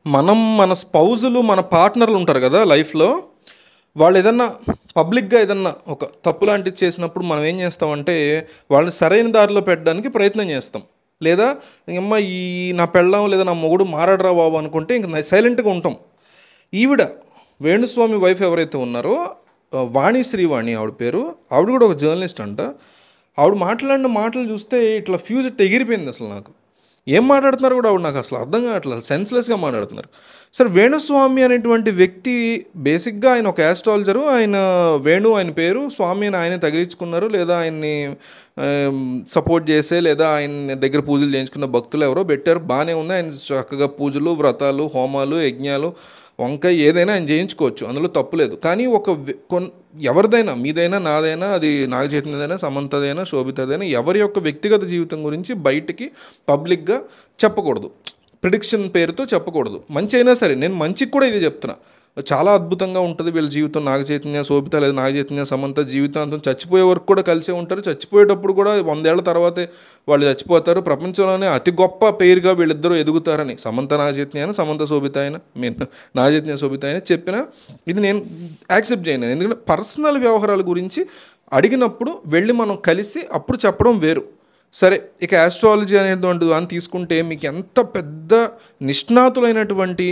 మనం మన స్పౌజులు, మన పార్ట్నర్లు ఉంటారు కదా లైఫ్‌లో. వాళ్ళు ఏదన్నా పబ్లిక్‌గా ఏదన్నా ఒక తప్పు లాంటిది చేసినప్పుడు మనం ఏం చేస్తామంటే, వాళ్ళని సరైన దారిలో పెట్టడానికి ప్రయత్నం చేస్తాం. లేదా "యమ్మ ఈ నా పెళ్ళాం లేదా నా మొగుడు మారడురా బాబు" అనుకుంటే ఇంక సైలెంట్‌గా ఉంటాం. ఈవిడ వేణుస్వామి వైఫ్ ఎవరైతే ఉన్నారో వాణి శ్రీవాణి ఆవిడ పేరు. ఆవిడ కూడా ఒక జర్నలిస్ట్ అంట. ఆవిడ మాట్లాడిన మాటలు చూస్తే ఇట్లా ఫ్యూజ్ ఇట్ట ఎగిరిపోయింది అసలు నాకు. ఏం మాట్లాడుతున్నారు కూడా ఆవిడ నాకు అసలు అర్థం కావట్లేదు. సెన్స్‌లెస్‌గా మాట్లాడుతున్నారు. సరే వేణుస్వామి అనేటువంటి వ్యక్తి బేసిక్‌గా ఆయన ఒక యాస్ట్రాలజరు. ఆయన వేణు ఆయన పేరు. స్వామి అని ఆయనే తగిలించుకున్నారు. లేదా ఆయన్ని సపోర్ట్ చేసే లేదా ఆయన దగ్గర పూజలు చేయించుకున్న భక్తులు ఎవరో పెట్టారు. బాగానే ఉంది. ఆయన చక్కగా పూజలు, వ్రతాలు, హోమాలు, యజ్ఞాలు, వంకాయ ఏదైనా ఆయన చేయించుకోవచ్చు. అందులో తప్పు లేదు. కానీ ఒక ఎవరిదైనా మీదైనా నాదైనా అది నాగ చైతన్యదైనా సమంతదైనా శోభితదైనా ఎవరి యొక్క వ్యక్తిగత జీవితం గురించి బయటికి పబ్లిక్గా చెప్పకూడదు. ప్రిడిక్షన్ పేరుతో చెప్పకూడదు. మంచి అయినా సరే నేను మంచికి కూడా ఇది చెప్తున్నా. చాలా అద్భుతంగా ఉంటుంది వీళ్ళ జీవితం. నాగ చైతన్య శోభిత లేదా నాగ చైతన్య సమంత జీవితాంతం చచ్చిపోయే వరకు కూడా కలిసే ఉంటారు. చచ్చిపోయేటప్పుడు కూడా 100 ఏళ్ల తర్వాతే వాళ్ళు చచ్చిపోతారు. ప్రపంచంలోనే అతి గొప్ప పేరుగా వీళ్ళిద్దరూ ఎదుగుతారని సమంత నాగ చైతన్య అయినా సమంత శోభిత అయినా నాగ చైతన్య శోభిత అయినా చెప్పినా ఇది నేను యాక్సెప్ట్ చేయను. ఎందుకంటే పర్సనల్ వ్యవహారాల గురించి అడిగినప్పుడు వెళ్ళి మనం కలిసి అప్పుడు చెప్పడం వేరు. సరే ఇక ఆస్ట్రాలజీ అనేటువంటి దాన్ని తీసుకుంటే మీకు ఎంత పెద్ద నిష్ణాతులైనటువంటి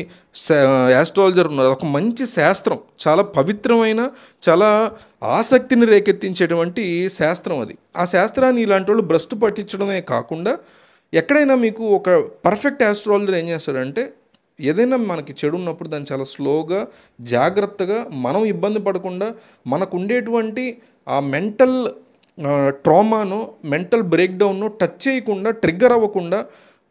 ఆస్ట్రాలజర్ ఉన్నారు. ఒక మంచి శాస్త్రం, చాలా పవిత్రమైన, చాలా ఆసక్తిని రేకెత్తించేటువంటి శాస్త్రం అది. ఆ శాస్త్రాన్ని ఇలాంటి వాళ్ళు భ్రష్టు పట్టించడమే కాకుండా ఎక్కడైనా మీకు ఒక పర్ఫెక్ట్ ఆస్ట్రాలజర్ ఏం చేస్తాడంటే ఏదైనా మనకి చెడు ఉన్నప్పుడు దాన్ని చాలా స్లోగా జాగ్రత్తగా మనం ఇబ్బంది పడకుండా మనకు ఉండేటువంటి ఆ మెంటల్ ట్రామాను మెంటల్ బ్రేక్డౌన్ను టచ్ చేయకుండా ట్రిగ్గర్ అవ్వకుండా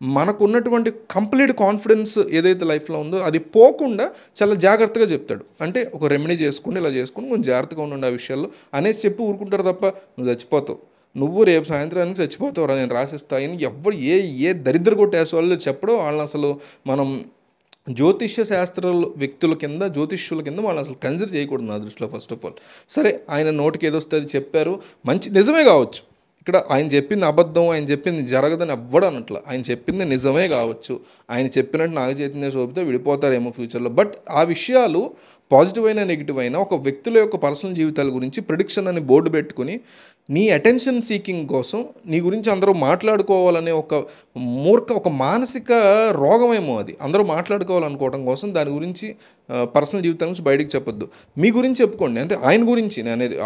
మనకు ఉన్నటువంటి కంప్లీట్ కాన్ఫిడెన్స్ ఏదైతే లైఫ్లో ఉందో అది పోకుండా చాలా జాగ్రత్తగా చెప్తాడు. అంటే ఒక రెమెడీ చేసుకుని ఇలా చేసుకుని కొంచెం జాగ్రత్తగా ఉండండి ఆ విషయాల్లో అనేసి చెప్పి ఊరుకుంటారు తప్ప నువ్వు చచ్చిపోతావు, నువ్వు రేపు సాయంత్రానికి చచ్చిపోతావురా నేను రాసిస్తాయని ఎవరు ఏ ఏ దరిద్ర కొట్టేసే వాళ్ళు చెప్పడం వాళ్ళని అసలు మనం జ్యోతిష్య శాస్త్రాల వ్యక్తుల కింద జ్యోతిష్యుల కింద వాళ్ళని అసలు కన్సిడర్ చేయకూడదు నా దృష్టిలో. ఫస్ట్ ఆఫ్ ఆల్ సరే ఆయన నోటికి ఏదో వస్తే అది చెప్పారు, మంచి నిజమే కావచ్చు. ఇక్కడ ఆయన చెప్పింది అబద్ధం, ఆయన చెప్పింది జరగదని ఎవ్వడు అనట్లా. ఆయన చెప్పింది నిజమే కావచ్చు. ఆయన చెప్పినట్టు నాగ చైతన్య శోభితో విడిపోతారేమో ఫ్యూచర్లో. బట్ ఆ విషయాలు పాజిటివ్ అయినా నెగిటివ్ అయినా ఒక వ్యక్తుల యొక్క పర్సనల్ జీవితాల గురించి ప్రిడిక్షన్ అని బోర్డు పెట్టుకుని నీ అటెన్షన్ సీకింగ్ కోసం నీ గురించి అందరూ మాట్లాడుకోవాలనే ఒక మానసిక రోగమేమో అది. అందరూ మాట్లాడుకోవాలనుకోవడం కోసం దాని గురించి పర్సనల్ జీవితం నుంచి బయటికి చెప్పొద్దు. మీ గురించి చెప్పుకోండి. అంటే ఆయన గురించి నేను అనేది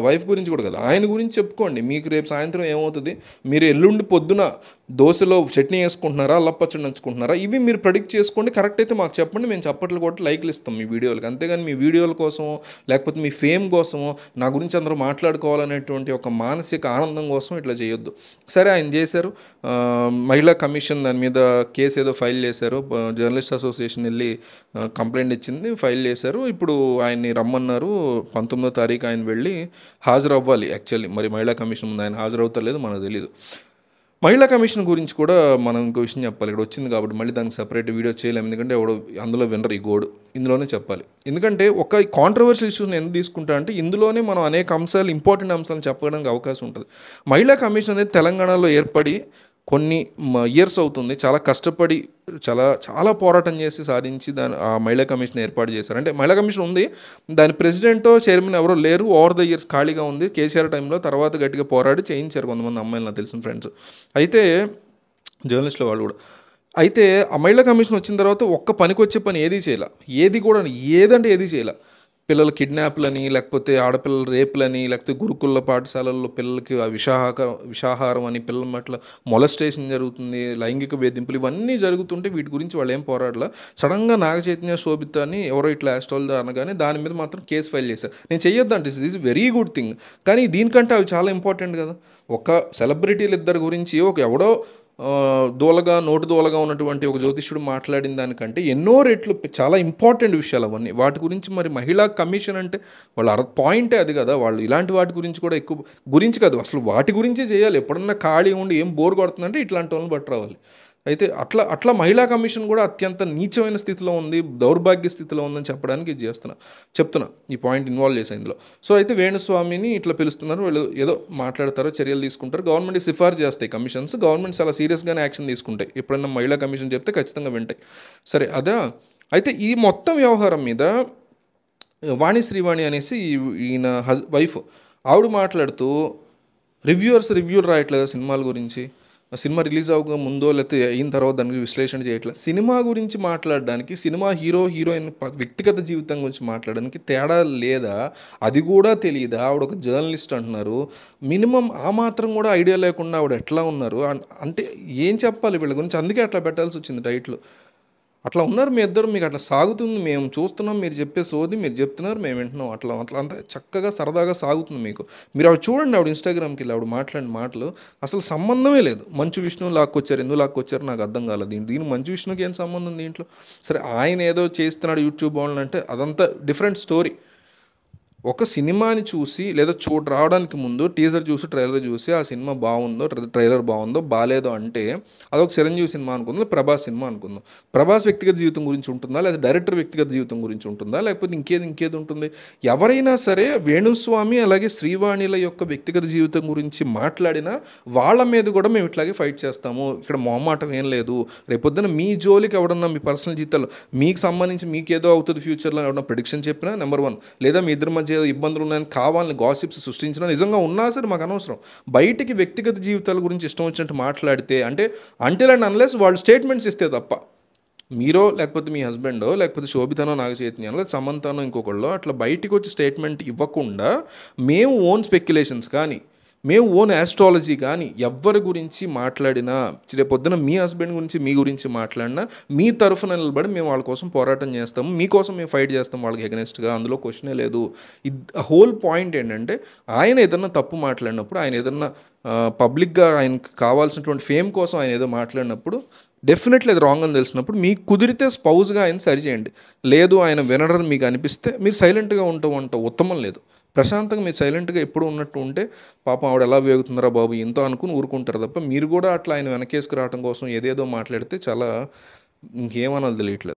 వైఫ్ గురించి కూడా కదా, ఆయన గురించి చెప్పుకోండి. మీకు రేపు సాయంత్రం ఏమవుతుంది, మీరు ఎల్లుండి పొద్దున దోశలో చట్నీ వేసుకుంటున్నారా, అల్లపచ్చడి నంచుకుంటున్నారా, ఇవి మీరు ప్రెడిక్ట్ చేసుకోండి. కరెక్ట్ అయితే మాకు చెప్పండి, మేము చప్పట్లు కొట్టి లైక్లు ఇస్తాం మీ వీడియోలకి. అంతేగాని మీ వీడియోల కోసమో లేకపోతే మీ ఫేమ్ కోసమో నా గురించి అందరూ మాట్లాడుకోవాలనేటువంటి ఒక మానసిక ఆనందం కోసం ఇట్లా చేయొద్దు. సరే ఆయన చేశారు. మహిళా కమిషన్ దాని మీద కేసు ఏదో ఫైల్ చేశారు. జర్నలిస్ట్ అసోసియేషన్ వెళ్ళి కంప్లైంట్ ఇచ్చింది, ఫైల్ చేశారు. ఇప్పుడు ఆయన్ని రమ్మన్నారు. 19వ తారీఖు ఆయన వెళ్ళి హాజరు అవ్వాలి. యాక్చువల్లీ మరి మహిళా కమిషన్ ముందు ఆయన హాజరవుతలేదు, మనకు తెలీదు. మహిళా కమిషన్ గురించి కూడా మనం ఇంకో విషయం చెప్పాలి. ఇక్కడ వచ్చింది కాబట్టి మళ్ళీ దానికి సపరేట్ వీడియో చేయలేము. ఎందుకంటే ఎవడో అందులో వినరు ఈ గోడు, ఇందులోనే చెప్పాలి. ఎందుకంటే ఒక కాంట్రవర్షియల్ ఇష్యూస్ని ఎందుకు తీసుకుంటా అంటే ఇందులోనే మనం అనేక అంశాలు, ఇంపార్టెంట్ అంశాలను చెప్పడానికి అవకాశం ఉంటుంది. మహిళా కమిషన్ అనేది తెలంగాణలో ఏర్పడి కొన్ని ఇయర్స్ అవుతుంది. చాలా కష్టపడి చాలా చాలా పోరాటం చేసి సాధించి ఆ మహిళా కమిషన్ ఏర్పాటు చేశారు. అంటే మహిళా కమిషన్ ఉంది, దాని ప్రెసిడెంటో చైర్మన్ ఎవరో లేరు. ఓవర్ ద ఇయర్స్ ఖాళీగా ఉంది. కేసీఆర్ టైంలో తర్వాత గట్టిగా పోరాడి చేయించారు కొంతమంది అమ్మాయిలు, నాకు తెలిసిన ఫ్రెండ్స్. అయితే జర్నలిస్టుల వాళ్ళు కూడా. అయితే ఆ మహిళా కమిషన్ వచ్చిన తర్వాత ఒక్క పనికొచ్చే పని ఏది చేయాల, ఏది చేయాల. పిల్లల కిడ్నాప్లని, లేకపోతే ఆడపిల్లల రేపులని, లేకపోతే గురుకుల పాఠశాలల్లో పిల్లలకి విషాహారం అని, పిల్లల పట్ల మొలస్టేషన్ జరుగుతుంది, లైంగిక వేధింపులు ఇవన్నీ జరుగుతుంటే వీటి గురించి వాళ్ళు ఏం పోరాడలా. సడన్గా నాగ చైతన్య శోభిత అని ఎవరో ఇట్లా ఆస్ట్రాలజర్ అనగానే దాని మీద మాత్రం కేసు ఫైల్ చేశారు. నేను చెయ్యొద్దంటే దిస్ వెరీ గుడ్ థింగ్. కానీ దీనికంటే అవి చాలా ఇంపార్టెంట్ కదా. ఒక సెలబ్రిటీలు ఇద్దరు గురించి ఎవడో నోటు దూలగా ఉన్నటువంటి ఒక జ్యోతిష్యుడు మాట్లాడిన దానికంటే ఎన్నో రెట్లు చాలా ఇంపార్టెంట్ విషయాలు అవన్నీ. వాటి గురించి మరి మహిళా కమిషన్ అంటే వాళ్ళ పాయింటే అది కదా. వాళ్ళు ఇలాంటి వాటి గురించి కూడా ఎక్కువ గురించి కాదు, అసలు వాటి గురించే చేయాలి. ఎప్పుడన్నా ఖాళీ ఉండి ఏం బోర్ కొడుతుందంటే ఇట్లాంటి వాళ్ళని బట్టి రావాలి. అయితే అట్లా అట్లా మహిళా కమిషన్ కూడా అత్యంత నీచమైన స్థితిలో ఉంది, దౌర్భాగ్య స్థితిలో ఉందని చెప్పడానికి ఇది చెప్తున్నా ఈ పాయింట్ ఇన్వాల్వ్ చేసా ఇందులో. సో అయితే వేణుస్వామిని ఇట్లా పిలుస్తున్నారు, వీళ్ళు ఏదో మాట్లాడతారో చర్యలు తీసుకుంటారు, గవర్నమెంట్ సిఫార్సు చేస్తాయి కమిషన్స్, గవర్నమెంట్ చాలా సీరియస్గానే యాక్షన్ తీసుకుంటాయి, ఎప్పుడైనా మహిళా కమిషన్ చెప్తే ఖచ్చితంగా వింటాయి. సరే అదా. అయితే ఈ మొత్తం వ్యవహారం మీద వాణి శ్రీవాణి అనేసి ఈయన వైఫ్ ఆవిడ మాట్లాడుతూ రివ్యూలు రాయట్లేదు సినిమాల గురించి, సినిమా రిలీజ్ అవ్వక ముందో లేకపోతే అయిన తర్వాత దానికి విశ్లేషణ చేయట్లేదు. సినిమా గురించి మాట్లాడడానికి, సినిమా హీరోయిన్ వ్యక్తిగత జీవితం గురించి మాట్లాడడానికి తేడా లేదా? అది కూడా తెలియదా? ఆవిడ ఒక జర్నలిస్ట్ అంటున్నారు, మినిమం ఆ మాత్రం కూడా ఐడియా లేకుండా ఆవిడ ఎట్లా ఉన్నారు అంటే ఏం చెప్పాలి వీళ్ళ గురించి? అందుకే అట్లా పెట్టాల్సి వచ్చింది టైటిల్. అట్లా ఉన్నారు మీ ఇద్దరు, మీకు అట్లా సాగుతుంది, మేము చూస్తున్నాం, మీరు చెప్పే సోది మీరు చెప్తున్నారు, మేము వింటున్నాం, అట్లా అట్లా అంతా చక్కగా సరదాగా సాగుతుంది మీకు. మీరు ఆవిడ చూడండి, ఆవిడ ఇన్స్టాగ్రామ్కి వెళ్ళి ఆవిడ మాట్లాడిన మాటలు అసలు సంబంధమే లేదు. మంచు విష్ణువు లాక్కొచ్చారు, ఎందుకు లాక్కొచ్చారు నాకు అర్థం కాలేదు. దీనికి మంచు విష్ణుకి ఏం సంబంధం దీంట్లో? సరే ఆయన ఏదో చేస్తున్నాడు యూట్యూబ్ వాళ్ళు అంటే అదంతా డిఫరెంట్ స్టోరీ. ఒక సినిమాని చూసి లేదా రావడానికి ముందు టీజర్ చూసి ట్రైలర్ చూసి ఆ సినిమా బాగుందో, ట్రైలర్ బాగుందో బాగాలేదో అంటే అదొక చిరంజీవి సినిమా అనుకుందాం, ప్రభాస్ సినిమా అనుకుందాం. ప్రభాస్ వ్యక్తిగత జీవితం గురించి ఉంటుందా, లేదా డైరెక్టర్ వ్యక్తిగత జీవితం గురించి ఉంటుందా, లేకపోతే ఇంకేది ఉంటుంది? ఎవరైనా సరే వేణుస్వామి అలాగే శ్రీవాణిల యొక్క వ్యక్తిగత జీవితం గురించి మాట్లాడినా వాళ్ళ మీద కూడా మేము ఇట్లాగే ఫైట్ చేస్తాము, ఇక్కడ మొహమాటం ఏం లేదు. రేపొద్దున మీ జోలికి ఎవడన్నా మీ పర్సనల్ జీవితాలు మీకు సంబంధించి మీకేదో అవుతుంది ఫ్యూచర్లో ఎవడన్నా ప్రిడిక్షన్ చెప్పినా నెంబర్ 1, లేదా మీ ఇద్దరి మధ్య ఏదో ఇబ్బందులు ఉన్నాయని కావాలని గాసిప్స్ సృష్టించినా నిజంగా ఉన్నా సరే మాకు అనవసరం. బయటికి వ్యక్తిగత జీవితాల గురించి ఇష్టం వచ్చినట్టు మాట్లాడితే అంటే అంటిల్ అండ్ అన్లెస్ వాళ్ళు స్టేట్మెంట్స్ ఇస్తే తప్ప, మీరో లేకపోతే మీ హస్బెండో లేకపోతే శోభితనో నాగ చైతన్యనో లేదా సమంతనో ఇంకొకళ్ళో అట్లా బయటికి వచ్చి స్టేట్మెంట్ ఇవ్వకుండా మేము ఓన్ స్పెక్యులేషన్స్ కానీ మేము ఓన్ ఆస్ట్రాలజీ కానీ ఎవరి గురించి మాట్లాడినా, రేపొద్దున మీ హస్బెండ్ గురించి మీ గురించి మాట్లాడినా మీ తరఫున నిలబడి మేము వాళ్ళ కోసం పోరాటం చేస్తాము, మీకోసం మేము ఫైట్ చేస్తాం వాళ్ళకి ఎగనెస్ట్గా, అందులో క్వశ్చనే లేదు. హోల్ పాయింట్ ఏంటంటే ఆయన ఏదన్నా తప్పు మాట్లాడినప్పుడు, ఆయన ఏదన్నా పబ్లిక్గా ఆయనకు కావాల్సినటువంటి ఫేమ్ కోసం ఆయన ఏదో మాట్లాడినప్పుడు డెఫినెట్లీ అది రాంగ్ అని తెలిసినప్పుడు మీకు కుదిరితే స్పౌజ్గా ఆయన సరిచేయండి. లేదు ఆయన వినడని మీకు అనిపిస్తే మీరు సైలెంట్గా ఉంటూ ఉత్తమం లేదు. ప్రశాంతంగా మీరు సైలెంట్గా ఎప్పుడు ఉన్నట్టు ఉంటే పాపం ఆవిడ ఎలా వేగుతున్నారా బాబు ఇంతో అనుకుని ఊరుకుంటారు తప్ప, మీరు కూడా అట్లా ఆయన వెనకేసుకు రావడం కోసం ఏదేదో మాట్లాడితే చాలా ఇంకేమనాలో తెలియట్లేదు.